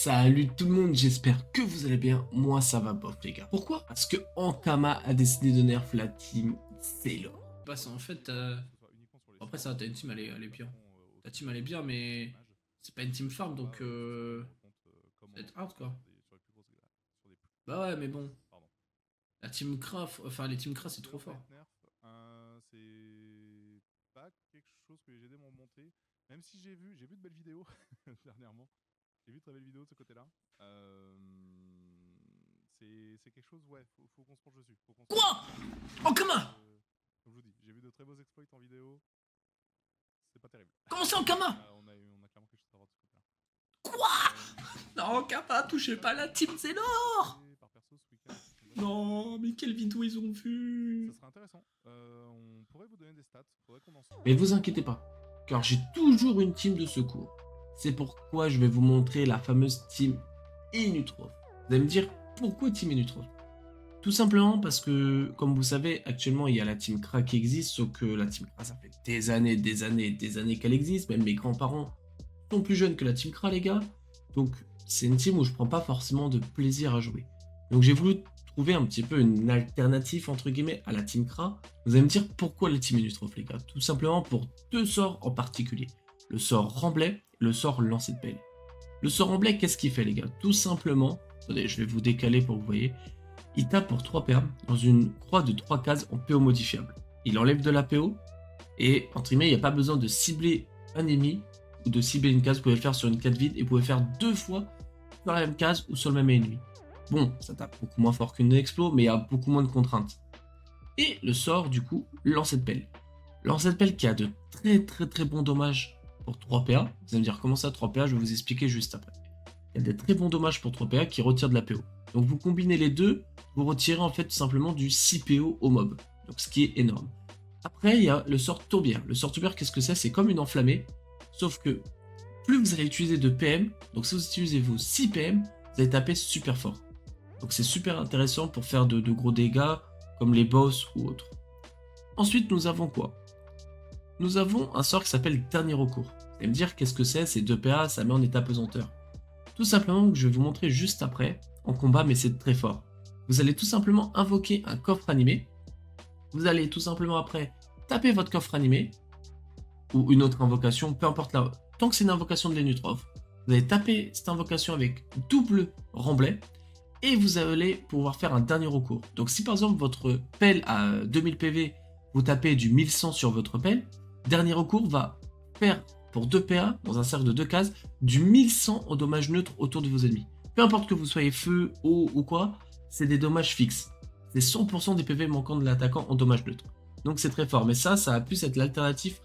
Salut tout le monde, j'espère que vous allez bien. Moi ça va bof les gars. Pourquoi? Parce que Ankama a décidé de nerf la team Sailor. Parce en fait, après ça, ta team elle est bien. Ta team elle est bien, mais c'est pas une team farm donc ça va être hard quoi. Bah ouais, mais bon, la team Craft, enfin les team Craft c'est trop fort. C'est pas quelque chose que les GD m'ont monté, même si j'ai vu de belles vidéos dernièrement. J'ai vu de très belles vidéos de ce côté-là. C'est quelque chose, ouais, faut qu'on se penche dessus. Faut qu'on se penche Quoi? dessus. Ankama? Comme je vous dis, j'ai vu de très beaux exploits en vidéo. C'est pas terrible. Comment ça Ankama? On a clairement quelque chose à voir de ce côté-là. Quoi? Non, Ankama, touchez pas la team Sailor! Par perso ce week-end. Ça Non, mais quelle vidéo ils ont vu? serait intéressant. On pourrait vous donner des stats. Faudrait qu'on en sorte. Mais vous inquiétez pas, car j'ai toujours une team de secours. C'est pourquoi je vais vous montrer la fameuse team Inutrof. Vous allez me dire pourquoi team Inutrof? Tout simplement parce que, comme vous savez, actuellement il y a la team Kra qui existe, sauf que la team Kra ça fait des années qu'elle existe, même mes grands-parents sont plus jeunes que la team Kra les gars, donc c'est une team où je prends pas forcément de plaisir à jouer. Donc j'ai voulu trouver un petit peu une alternative entre guillemets à la team Kra. Vous allez me dire pourquoi la team Inutrof les gars? Tout simplement pour deux sorts en particulier. Le sort Remblai et le sort Lancer de Pelle. Le sort Remblai, qu'est-ce qu'il fait les gars? Tout simplement, attendez, je vais vous décaler pour que vous voyez. Il tape pour 3 PA dans une croix de 3 cases en PO modifiable. Il enlève de la PO et entre guillemets, il n'y a pas besoin de cibler un ennemi ou de cibler une case. Vous pouvez le faire sur une case vide et vous pouvez faire 2 fois sur la même case ou sur le même ennemi. Bon, ça tape beaucoup moins fort qu'une explo, mais il y a beaucoup moins de contraintes. Et le sort, du coup, Lancer de Pelle. Lancer de Pelle qui a de très bons dommages pour 3 PA. Vous allez me dire comment ça 3 PA, je vais vous expliquer juste après. Il y a des très bons dommages pour 3 PA qui retirent de la PO. Donc vous combinez les deux, vous retirez en fait tout simplement du 6 PO au mob. Donc ce qui est énorme. Après, il y a le sort Tourbière. Le sort Tourbière, qu'est-ce que c'est? C'est comme une enflammée, sauf que plus vous allez utiliser de PM, donc si vous utilisez vos 6 PM, vous allez taper super fort. Donc c'est super intéressant pour faire de gros dégâts, comme les boss ou autres. Ensuite, nous avons quoi? Nous avons un sort qui s'appelle Dernier Recours. Vous allez me dire qu'est-ce que c'est 2 PA, ça met en état pesanteur. Tout simplement que je vais vous montrer juste après, en combat, mais c'est très fort. Vous allez tout simplement invoquer un coffre animé. Vous allez tout simplement après taper votre coffre animé, ou une autre invocation, peu importe la... Tant que c'est une invocation de l'Enutrof, vous allez taper cette invocation avec double remblai, et vous allez pouvoir faire un dernier recours. Donc si par exemple votre pelle a 2000 PV, vous tapez du 1100 sur votre pelle, dernier recours va faire pour 2 PA, dans un cercle de 2 cases, du 1100 au dommage neutre autour de vos ennemis. Peu importe que vous soyez feu, eau ou quoi, c'est des dommages fixes. C'est 100% des PV manquants de l'attaquant en dommage neutre. Donc c'est très fort, mais ça a pu être l'alternative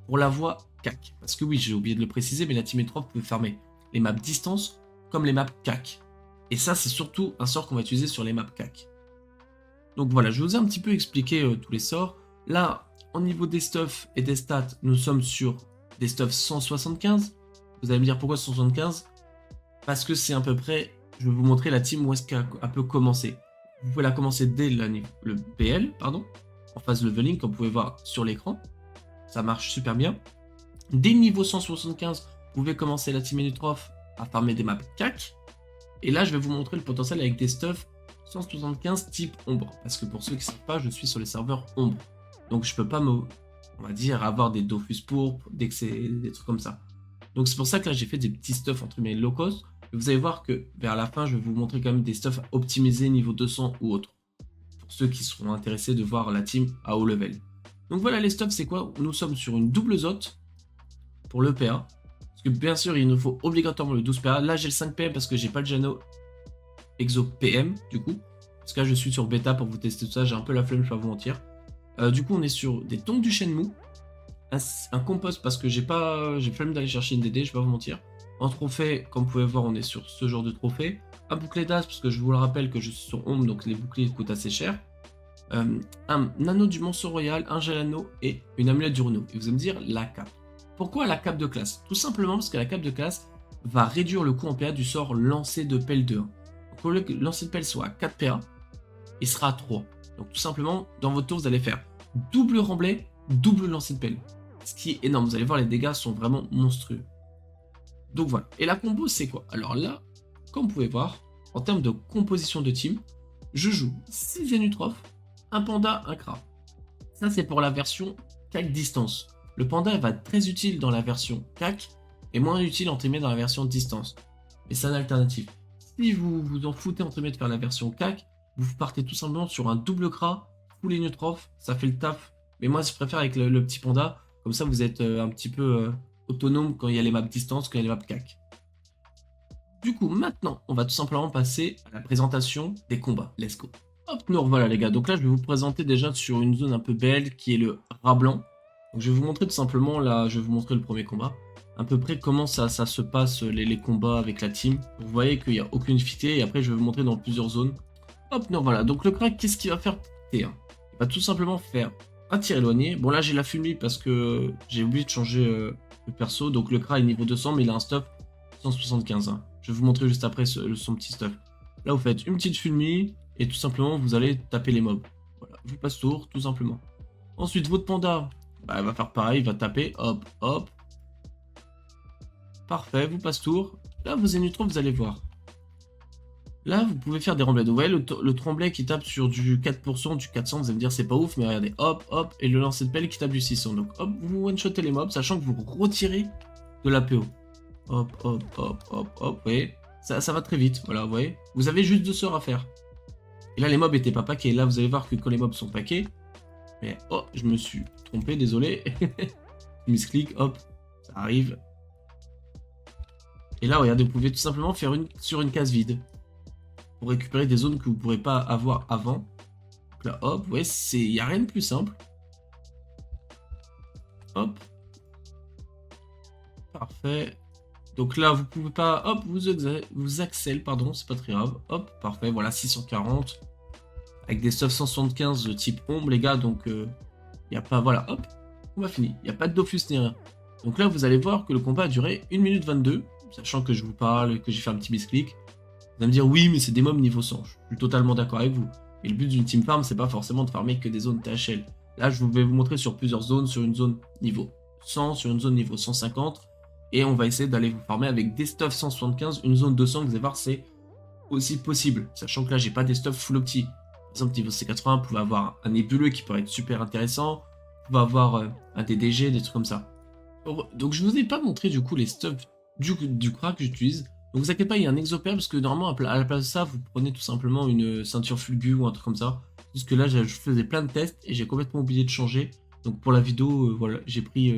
pour la voie CAC. Parce que oui, j'ai oublié de le préciser, mais la team E3 peut fermer les maps distance comme les maps CAC. Et ça, c'est surtout un sort qu'on va utiliser sur les maps CAC. Donc voilà, je vous ai un petit peu expliqué tous les sorts. Là, au niveau des stuffs et des stats, nous sommes sur des stuffs 175. Vous allez me dire pourquoi 175? Parce que c'est à peu près, je vais vous montrer la team où est-ce qu'elle peut commencer. Vous pouvez la commencer dès le PL, en phase leveling, comme vous pouvez voir sur l'écran. Ça marche super bien. Dès le niveau 175, vous pouvez commencer la team Inutrof à farmer des maps CAC. Et là, je vais vous montrer le potentiel avec des stuffs 175 type ombre. Parce que pour ceux qui ne savent pas, je suis sur les serveurs ombre. Donc je peux pas on va dire, avoir des Dofus pourpres, des trucs comme ça. Donc c'est pour ça que là, j'ai fait des petits stuffs entre mes low cost. Et vous allez voir que vers la fin, je vais vous montrer quand même des stuffs optimisés niveau 200 ou autre. Pour ceux qui seront intéressés de voir la team à haut level. Donc voilà, les stuffs, c'est quoi? Nous sommes sur une double zot pour le PA. Parce que bien sûr, il nous faut obligatoirement le 12 PA. Là, j'ai le 5 PM parce que j'ai pas le Jano Exo PM, du coup. Parce que là, je suis sur bêta pour vous tester tout ça. J'ai un peu la flemme, je vais pas vous mentir. Du coup, on est sur des tongs du Shenmue. Un compost parce que j'ai flemme d'aller chercher une DD, je vais pas vous mentir. En trophée, comme vous pouvez voir, on est sur ce genre de trophée. Un bouclier d'as, parce que je vous le rappelle que je suis sur Ombre, donc les boucliers coûtent assez cher. Un anneau du Monstre Royal, un gel anneau et une amulette du Renault. Et vous allez me dire la cape. Pourquoi la cape de classe? Tout simplement parce que la cape de classe va réduire le coût en PA du sort lancer de pelle de 1. Donc au lieu que lancer de pelle soit à 4 PA, il sera à 3. Donc tout simplement, dans votre tour, vous allez faire double remblai, double lancer de pelle. Ce qui est énorme. Vous allez voir, les dégâts sont vraiment monstrueux. Donc voilà. Et la combo, c'est quoi? Alors là, comme vous pouvez voir, en termes de composition de team, je joue 6 Zenutroph, un Panda, un Kra. Ça, c'est pour la version CAC distance. Le Panda va être très utile dans la version CAC et moins utile entre guillemets dans la version distance. Mais c'est un alternatif. Si vous vous en foutez entre guillemets de faire la version CAC, vous partez tout simplement sur un double Kra, full Zenutroph, ça fait le taf. Mais moi, je préfère avec le petit Panda, comme ça vous êtes un petit peu autonome quand il y a les maps distance, quand il y a les maps CAC. Du coup, maintenant, on va tout simplement passer à la présentation des combats. Let's go. Hop, nous revoilà les gars. Donc là, je vais vous présenter déjà sur une zone un peu belle qui est le rat blanc. Donc je vais vous montrer tout simplement, là, je vais vous montrer le premier combat. À peu près comment ça se passe, les combats avec la team. Vous voyez qu'il n'y a aucune unité et après, je vais vous montrer dans plusieurs zones. Hop, nous revoilà. Donc le crack, qu'est-ce qu'il va faire T1? Il va tout simplement faire un tir éloigné. Bon là, j'ai la fumée parce que j'ai oublié de changer le perso. Donc le crack est niveau 200, mais il a un stuff 175. Hein. Je vais vous montrer juste après son petit stuff. Là, vous faites une petite fulmie et tout simplement, vous allez taper les mobs. Voilà, vous passe tour, tout simplement. Ensuite, votre panda, bah, il va faire pareil, il va taper, hop, hop. Parfait, vous passe tour. Là, vos Zenutroph, vous allez voir. Là, vous pouvez faire des remblais. Vous voyez le tremblay qui tape sur du 4%, du 400, vous allez me dire c'est pas ouf, mais regardez, hop, hop, et le lancer de pelle qui tape du 600. Donc, hop, vous one-shotez les mobs, sachant que vous retirez de l'APO. Hop, hop, hop, hop, hop, vous voyez, ça va très vite, voilà, vous voyez. Vous avez juste 2 sorts à faire. Et là, les mobs étaient pas paqués. Là, vous allez voir que quand les mobs sont paqués, mais oh, je me suis trompé, désolé. Misclick, hop, ça arrive. Et là, regardez, vous pouvez tout simplement faire sur une case vide pour récupérer des zones que vous ne pourrez pas avoir avant. Donc là, hop, vous voyez, il n'y a rien de plus simple. Hop. Parfait. Donc là, vous pouvez pas, hop, vous accèle, pardon, c'est pas très grave. Hop, parfait, voilà, 640. Avec des stuff 175 de type ombre, les gars, donc il n'y a pas, voilà, hop, on va finir. Il n'y a pas de Dofus ni rien. Donc là, vous allez voir que le combat a duré 1 minute 22, sachant que je vous parle, que j'ai fait un petit misclick. Vous allez me dire, oui, mais c'est des mobs niveau 100. Je suis totalement d'accord avec vous. Et le but d'une team farm, c'est pas forcément de farmer que des zones THL. Là, je vais vous montrer sur plusieurs zones, sur une zone niveau 100, sur une zone niveau 150. Et on va essayer d'aller vous farmer avec des stuff 175, une zone 200, vous allez voir, c'est aussi possible. Sachant que là, j'ai pas des stuff full opti. Par exemple, niveau C80, vous pouvez avoir un nébuleux qui pourrait être super intéressant. Vous pouvez avoir un DDG, des trucs comme ça. Donc, je vous ai pas montré du coup les stuff du crack que j'utilise. Donc, vous inquiétez pas, il y a un exopère parce que normalement, à la place de ça, vous prenez tout simplement une ceinture fulgu ou un truc comme ça. Jusque là, je faisais plein de tests et j'ai complètement oublié de changer. Donc, pour la vidéo, voilà, j'ai pris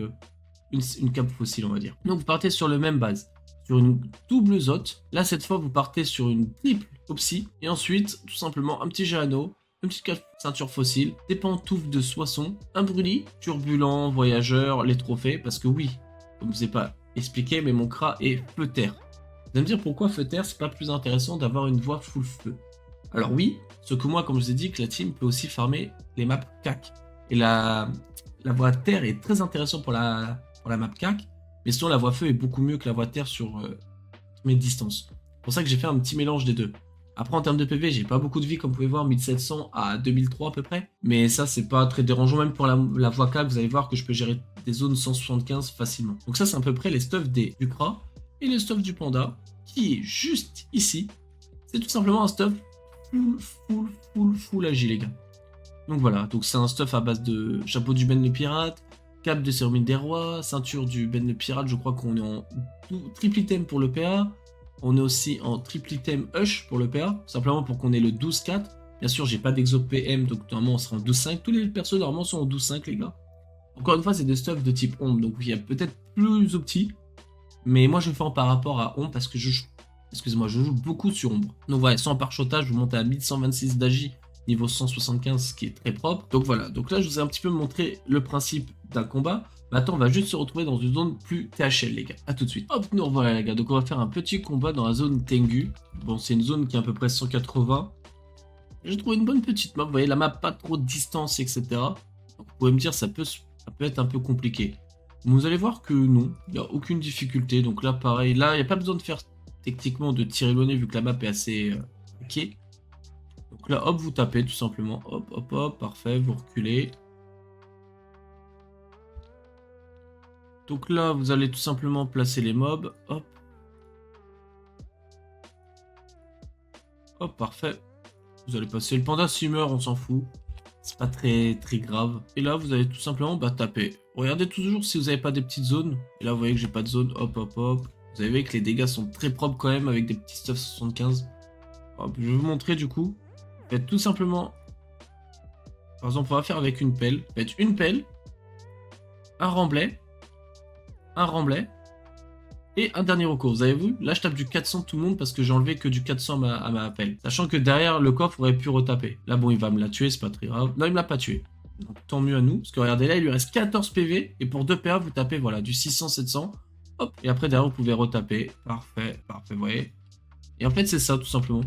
une cape fossile, on va dire. Donc vous partez sur le même base, sur une double zote. Là, cette fois, vous partez sur une triple opsie. Et ensuite, tout simplement, un petit Géano, une petite ceinture fossile, des pantoufles de soissons, un brûlis, turbulent, voyageur, les trophées. Parce que oui, comme je vous ai pas expliqué, mais mon cra est feu-terre. Vous allez me dire pourquoi feu-terre, c'est pas plus intéressant d'avoir une voie full feu. Alors oui, ce que moi, comme je vous ai dit, que la team peut aussi farmer les maps CAC. Et la voie terre est très intéressante pour la map CAC, mais sinon la voie feu est beaucoup mieux que la voie terre sur mes distances. C'est pour ça que j'ai fait un petit mélange des deux. Après en termes de PV, j'ai pas beaucoup de vie comme vous pouvez voir, 1700 à 2003 à peu près, mais ça c'est pas très dérangeant, même pour la voie CAC, vous allez voir que je peux gérer des zones 175 facilement. Donc ça c'est à peu près les stuffs du Kra et les stuffs du Panda, qui est juste ici. C'est tout simplement un stuff full agile les gars. Donc voilà, donc c'est un stuff à base de chapeau du Ben le pirate, cap de cérémonie des rois, ceinture du Ben le pirate, je crois qu'on est en triple item pour le PA, on est aussi en triple item Hush pour le PA, simplement pour qu'on ait le 12-4. Bien sûr, j'ai pas d'exo PM, donc normalement on sera en 12-5, tous les persos normalement sont en 12-5 les gars. Encore une fois, c'est des stuffs de type ombre, donc il y a peut-être plus opti, mais moi je fais en par rapport à ombre parce que je joue beaucoup sur ombre. Donc voilà, sans parchotage, je vous monte à 1126 d'agi, niveau 175, ce qui est très propre. Donc voilà, donc là je vous ai un petit peu montré le principe d'un combat. Maintenant on va juste se retrouver dans une zone plus THL les gars, à tout de suite. Hop, nous revoilà les gars, donc on va faire un petit combat dans la zone Tengu. Bon, c'est une zone qui est à peu près 180. J'ai trouvé une bonne petite map, vous voyez la map pas trop de distance, etc. Donc vous pouvez me dire ça peut être un peu compliqué. Mais vous allez voir que non, il n'y a aucune difficulté. Donc là pareil, là il n'y a pas besoin de faire techniquement de tir éloigné vu que la map est assez ok. Donc là, hop, vous tapez tout simplement. Hop, hop, hop, parfait, vous reculez. Donc là, vous allez tout simplement placer les mobs. Hop. Hop, parfait. Vous allez passer le panda s'il meurt, on s'en fout. C'est pas très grave. Et là, vous allez tout simplement taper. Regardez toujours si vous n'avez pas des petites zones. Et là, vous voyez que j'ai pas de zone. Hop, hop, hop. Vous avez vu que les dégâts sont très propres quand même avec des petits stuff 75. Hop, je vais vous montrer du coup. Faites tout simplement. Par exemple, on va faire avec une pelle. Faites une pelle, un remblai, et un dernier recours. Vous avez vu? Là, je tape du 400 tout le monde parce que j'ai enlevé que du 400 à ma pelle. Sachant que derrière, le coffre aurait pu retaper. Là, bon, il va me la tuer, c'est pas très grave. Non, il me l'a pas tué. Donc, tant mieux à nous. Parce que regardez, là, il lui reste 14 PV. Et pour 2 PA, vous tapez, voilà, du 600, 700. Hop. Et après, derrière, vous pouvez retaper. Parfait, parfait, vous voyez. Et en fait, c'est ça, tout simplement.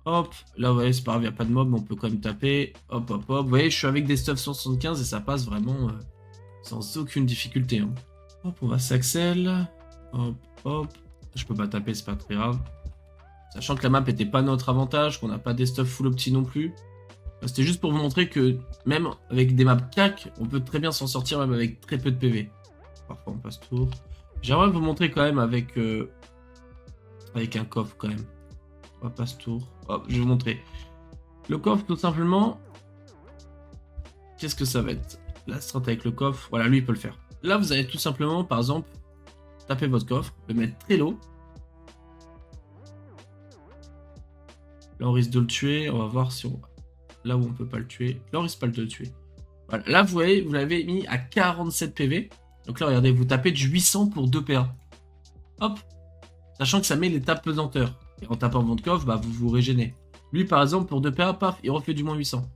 Hop. Là, vous voyez, c'est pas grave, il n'y a pas de mob, mais on peut quand même taper. Hop, hop, hop. Vous voyez, je suis avec des stuff 175 et ça passe vraiment sans aucune difficulté. Hein. Hop, on va s'accel. Hop, hop. Je peux pas taper, c'est pas très grave. Sachant que la map était pas notre avantage, qu'on n'a pas des stuff full opti non plus. C'était juste pour vous montrer que même avec des maps cac, on peut très bien s'en sortir même avec très peu de PV. Parfois on passe tour. J'aimerais vous montrer quand même avec un coffre quand même. On va passe tour. Hop, je vais vous montrer. Le coffre tout simplement. Qu'est-ce que ça va être? La strat avec le coffre. Voilà, lui il peut le faire. Là vous allez tout simplement par exemple taper votre coffre, le mettre très low. Là on risque de le tuer, on va voir si on... Là où on peut pas le tuer, là on risque pas de le tuer. Voilà, là vous voyez, vous l'avez mis à 47 PV. Donc là regardez, vous tapez du 800 pour 2 PA. Hop. Sachant que ça met l'étape pesanteur. Et en tapant votre coffre, vous vous régénez. Lui par exemple pour 2 PA, paf, il refait du moins 800.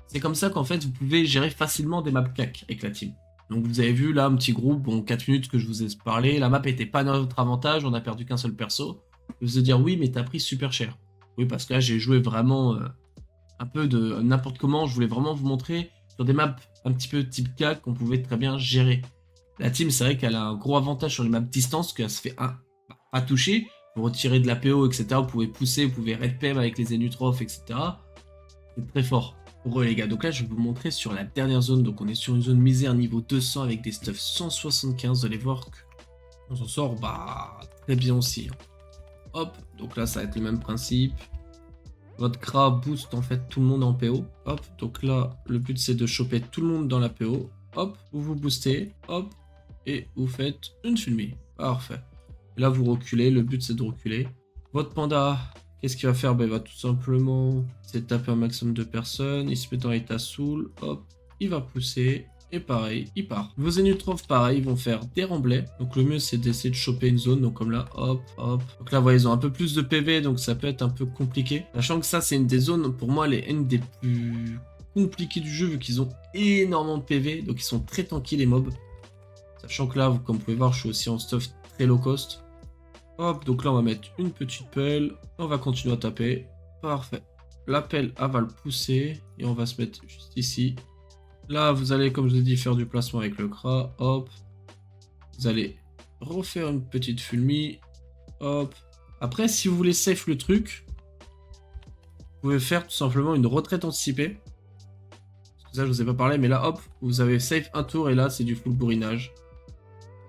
C'est comme ça qu'en fait vous pouvez gérer facilement des maps cac avec la team. Donc vous avez vu là un petit groupe, bon 4 minutes que je vous ai parlé, la map était pas notre avantage, on a perdu qu'un seul perso. Vous allez dire oui mais t'as pris super cher. Oui parce que là j'ai joué vraiment un peu de n'importe comment, je voulais vraiment vous montrer sur des maps un petit peu type cac qu'on pouvait très bien gérer. La team c'est vrai qu'elle a un gros avantage sur les maps distance, qu'elle se fait pas toucher, vous retirez de la PO etc, vous pouvez pousser, vous pouvez red PM avec les Enutrophes etc. C'est très fort. Pour eux les gars, donc là je vais vous montrer sur la dernière zone, donc on est sur une zone misère niveau 200 avec des stuff 175, vous allez voir qu'on s'en sort très bien aussi. Hop, donc là ça va être le même principe. Votre Kra booste en fait tout le monde en PO. Hop, donc là le but c'est de choper tout le monde dans la PO. Hop, vous boostez, hop, et vous faites une fulmi. Parfait. Là vous reculez, le but c'est de reculer. Votre panda... Qu'est-ce qu'il va faire? Il va tout simplement taper un maximum de personnes, il se met dans l'état soul, hop, il va pousser, et pareil, il part. Vos Enutrophes, pareil, ils vont faire des remblais, donc le mieux c'est d'essayer de choper une zone, donc comme là, hop, hop. Donc là, vous voyez, ils ont un peu plus de PV, donc ça peut être un peu compliqué. Sachant que ça, c'est une des zones, pour moi, une des plus compliquées du jeu, vu qu'ils ont énormément de PV, donc ils sont très tanky les mobs. Sachant que là, comme vous pouvez voir, je suis aussi en stuff très low cost. Hop, donc là on va mettre une petite pelle, on va continuer à taper, parfait. La pelle, elle va le pousser, et on va se mettre juste ici. Là, vous allez, comme je l'ai dit, faire du placement avec le Kra, hop. Vous allez refaire une petite fulmi, hop. Après, si vous voulez safe le truc, vous pouvez faire tout simplement une retraite anticipée. Parce que ça, je vous ai pas parlé, mais là, hop, vous avez safe un tour, et là, c'est du full bourrinage.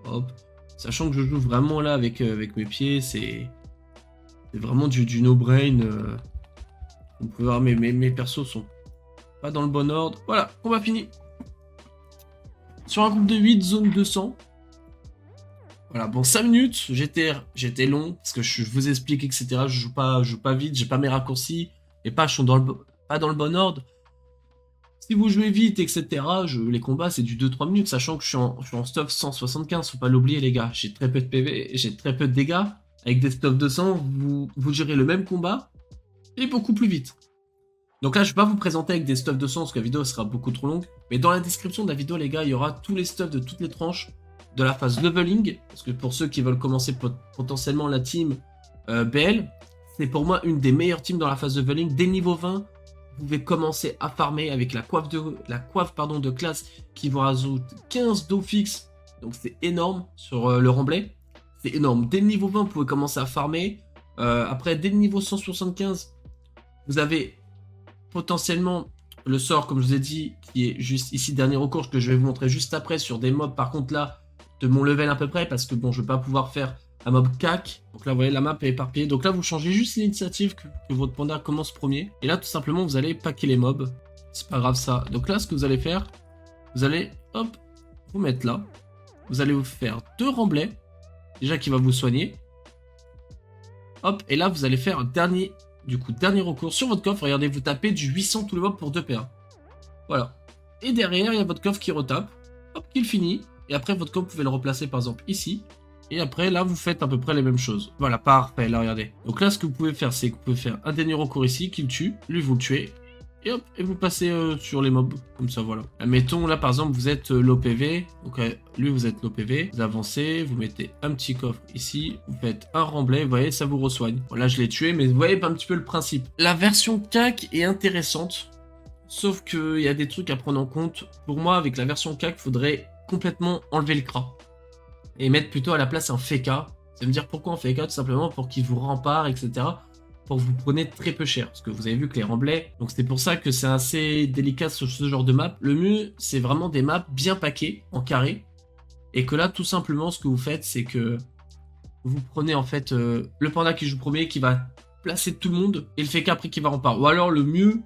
Hop. Sachant que je joue vraiment là avec mes pieds, c'est vraiment du no-brain. Vous pouvez voir, mes persos sont pas dans le bon ordre. Voilà, combat fini. Sur un groupe de 8, zone 200. Voilà, bon, 5 minutes, j'étais long, parce que je vous explique, etc. Je joue pas vite, j'ai pas mes raccourcis, les pages sont pas dans le bon ordre. Si vous jouez vite, etc., les combats, c'est du 2-3 minutes, sachant que je suis en stuff 175, faut pas l'oublier, les gars. J'ai très peu de PV, j'ai très peu de dégâts. Avec des stuff 200, vous gérez le même combat, et beaucoup plus vite. Donc là, je vais pas vous présenter avec des stuff 200, parce que la vidéo sera beaucoup trop longue. Mais dans la description de la vidéo, les gars, il y aura tous les stuffs de toutes les tranches de la phase leveling. Parce que pour ceux qui veulent commencer potentiellement la team BL, c'est pour moi une des meilleures teams dans la phase leveling. Dès niveau 20, vous pouvez commencer à farmer avec la coiffe de classe qui vous rajoute 15 d'eau fixe. Donc c'est énorme sur le remblai. C'est énorme. Dès le niveau 20, vous pouvez commencer à farmer. Après, dès le niveau 175, vous avez potentiellement le sort, comme je vous ai dit, qui est juste ici, dernier recours, que je vais vous montrer juste après sur des mobs, par contre là, de mon level à peu près, parce que bon, je vais pas pouvoir faire un mob CAC. Donc là, vous voyez, la map est éparpillée. Donc là, vous changez juste l'initiative que votre panda commence premier. Et là, tout simplement, vous allez packer les mobs. C'est pas grave ça. Donc là, ce que vous allez faire, vous allez, hop, vous mettre là. Vous allez vous faire 2 remblais. Déjà qui va vous soigner. Hop, et là, vous allez faire un dernier recours sur votre coffre. Regardez, vous tapez du 800 tous les mobs pour 2 PA. Voilà. Et derrière, il y a votre coffre qui retape. Hop, qu'il finit. Et après, votre coffre, vous pouvez le replacer par exemple ici. Et après, là, vous faites à peu près les mêmes choses. Voilà, parfait, là, regardez. Donc là, ce que vous pouvez faire, c'est que vous pouvez faire un dernier recours ici, qui le tue. Lui, vous le tuez. Et hop, et vous passez sur les mobs. Comme ça, voilà. Mettons, là, par exemple, vous êtes low PV. Donc, lui, vous êtes low PV. Vous avancez, vous mettez un petit coffre ici. Vous faites un remblai. Vous voyez, ça vous resoigne. Bon, là, je l'ai tué, mais vous voyez un petit peu le principe. La version CAC est intéressante. Sauf qu'il y a des trucs à prendre en compte. Pour moi, avec la version CAC, il faudrait complètement enlever le CRA. Et mettre plutôt à la place un FK. Ça veut me dire pourquoi un FK? Tout simplement pour qu'il vous rempare, etc. Pour que vous preniez très peu cher. Parce que vous avez vu que les remblais, donc c'est pour ça que c'est assez délicat sur ce genre de map. Le mieux, c'est vraiment des maps bien packées, en carré. Et que là, tout simplement, ce que vous faites, c'est que vous prenez en fait le panda qui joue premier, qui va placer tout le monde, et le FK après qui va rempart. Ou alors le mieux,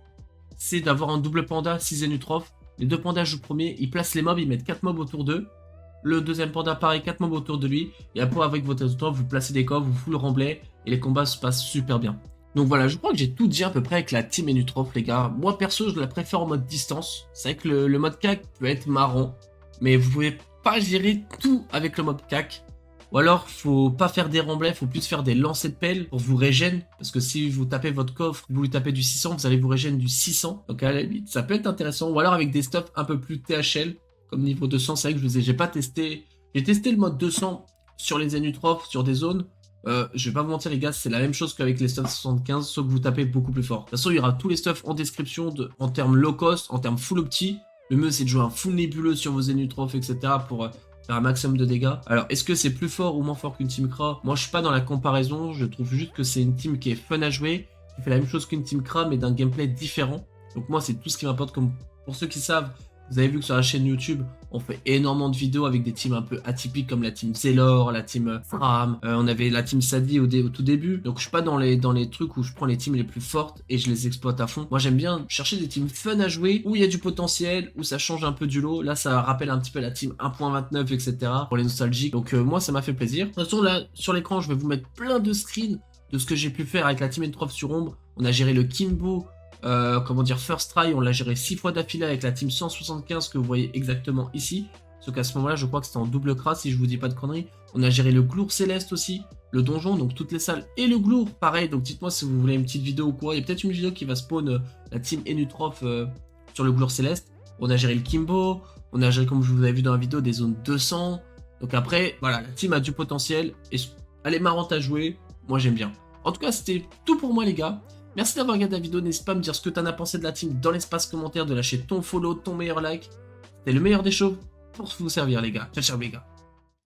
c'est d'avoir un double panda 6 Nutroph. Les 2 pandas jouent premier, ils placent les mobs, ils mettent 4 mobs autour d'eux. Le deuxième panda, pareil, 4 mobs autour de lui. Et après, avec votre Nutroph, vous placez des coffres, vous full remblai, et les combats se passent super bien. Donc voilà, je crois que j'ai tout dit à peu près avec la team Nutroph, les gars. Moi, perso, je la préfère en mode distance. C'est vrai que le mode CAC peut être marrant, mais vous pouvez pas gérer tout avec le mode CAC. Ou alors, faut pas faire des remblais, faut plus faire des lancers de pelle pour vous régène. Parce que si vous tapez votre coffre, vous lui tapez du 600, vous allez vous régène du 600. Donc à la limite, ça peut être intéressant. Ou alors avec des stuffs un peu plus THL, comme niveau 200. C'est vrai que je vous ai, j'ai pas testé. J'ai testé le mode 200 sur les Nutroph, sur des zones. Je vais pas vous mentir les gars, c'est la même chose qu'avec les stuffs 75, sauf que vous tapez beaucoup plus fort. De toute façon, il y aura tous les stuffs en description en termes low cost, en termes full opti. Le mieux c'est de jouer un full nébuleux sur vos Nutroph, etc. pour faire un maximum de dégâts. Alors, est-ce que c'est plus fort ou moins fort qu'une team Kra? Moi, je suis pas dans la comparaison, je trouve juste que c'est une team qui est fun à jouer, qui fait la même chose qu'une team Kra, mais d'un gameplay différent. Donc moi, c'est tout ce qui m'importe. Comme pour ceux qui savent, vous avez vu que sur la chaîne YouTube, on fait énormément de vidéos avec des teams un peu atypiques comme la team Zelor, la team Fram, on avait la team Sadi au tout début. Donc je suis pas dans les trucs où je prends les teams les plus fortes et je les exploite à fond. Moi j'aime bien chercher des teams fun à jouer, où il y a du potentiel, où ça change un peu du lot. Là ça rappelle un petit peu la team 1.29, etc. pour les nostalgiques. Donc moi ça m'a fait plaisir. De toute façon là sur l'écran je vais vous mettre plein de screens de ce que j'ai pu faire avec la team Nutroph sur Ombre. On a géré le Kimbo. Comment dire, First Try, on l'a géré 6 fois d'affilée avec la team 175 que vous voyez exactement ici. Sauf qu'à ce moment-là, je crois que c'était en double cras si je vous dis pas de conneries. On a géré le Glour Céleste aussi, le donjon, donc toutes les salles et le Glour, pareil. Donc dites-moi si vous voulez une petite vidéo ou quoi. Il y a peut-être une vidéo qui va spawn la team Nutroph sur le Glour Céleste. On a géré le Kimbo, on a géré, comme je vous avais vu dans la vidéo, des zones 200. Donc après, voilà, la team a du potentiel et elle est marrante à jouer. Moi j'aime bien. En tout cas, c'était tout pour moi les gars. Merci d'avoir regardé la vidéo, n'hésite pas à me dire ce que t'en as pensé de la team dans l'espace commentaire, de lâcher ton follow, ton meilleur like. C'était le meilleur des shows pour vous servir les gars. Ciao ciao les gars.